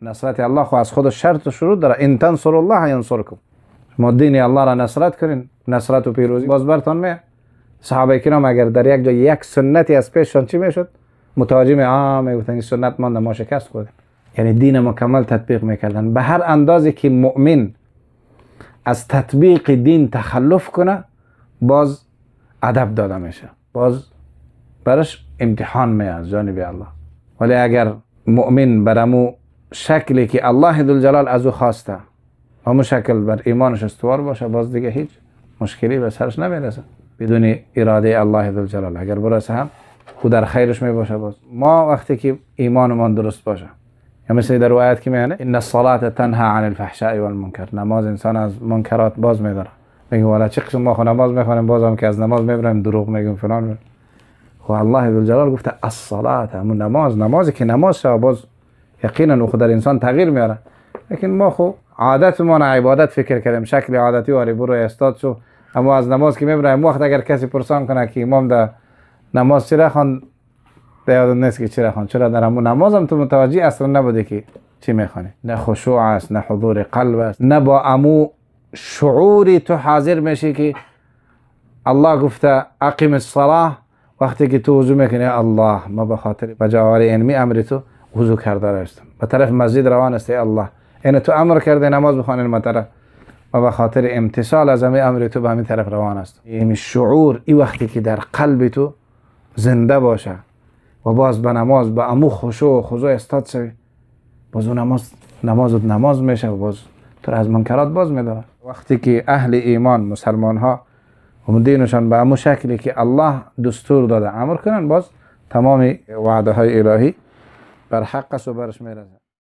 نصرت الله خو از خود شرط و شروط داره. ان تنصروا الله ینصرکم. شما دین الله را نصرت کنین، نصرت و پیروزی باز برتان میاد. صحابه کرام اگر در یک جا یک سنتی از پیششان چی میشد؟ متهاجم میگفتن این سنت مانده ما شکست خوردیم. یعنی دین مکمل تطبیق میکردن. به هر اندازی که مؤمن از تطبیق دین تخلف کنه باز ادب داده میشه، باز برش امتحان میاد از جانب الله. ولی اگر مؤمن برامو شکلی که الله ذوالجلال از او خواسته همون شکل بر ایمانش استوار باشه، باز دیگه هیچ مشکلی به سرش نمیرسه. بدون اراده الله ذوالجلال اگر برسه هم او در خیرش میباشه. باز ما وقتی که ایمانمان درست باشه، یا مثل در روایت که میگه ان الصلاه تنها عن الفحشاء والمنکر، نماز انسان از منکرات باز میداره. میگه والا چه قسم ما نماز میخوانیم بازم که از نماز میبریم دروغ میگیم فلان. خو الله ذوالجلال گفته الصلاه، همون نمازی که نماز شه باز یقینا او خود در انسان تغییر میاره. لیکن ما خو عادتمون عبادت فکر کردیم، شکل عادتی واری برو استاد شو. اما از نماز که میبریم وقت اگر کسی پرسان کنه که امام در نماز چرا خوان، یاد نیست که چرا خوان، چرا در همون نمازم تو متوجه اصلا نبوده که چی میخوانی. نه خشوع است، نه حضور قلب است، نه با امو شعوری تو حاضر میشی که الله گفته اقیم الصلاه. وقتی که تو وضو میکنی الله ما به خاطر بجاوری علمی امر تو وضو کرده هستم، به طرف مسجد روان هستی الله این تو امر کرده نماز بخوانید ما طرف و به خاطر امتثال از امر تو به همین طرف روان است. این شعور این وقتی که در قلب تو زنده باشه و باز به نماز با امو خشوع و خضوع استاد شوی، باز اون نماز میشه و باز تو از منکرات باز میداره. وقتی که اهل ایمان مسلمان ها و دینشان به امو شکلی که الله دستور داده امر کنن، باز تمام وعده های الهی بر حق است و برش میرسه.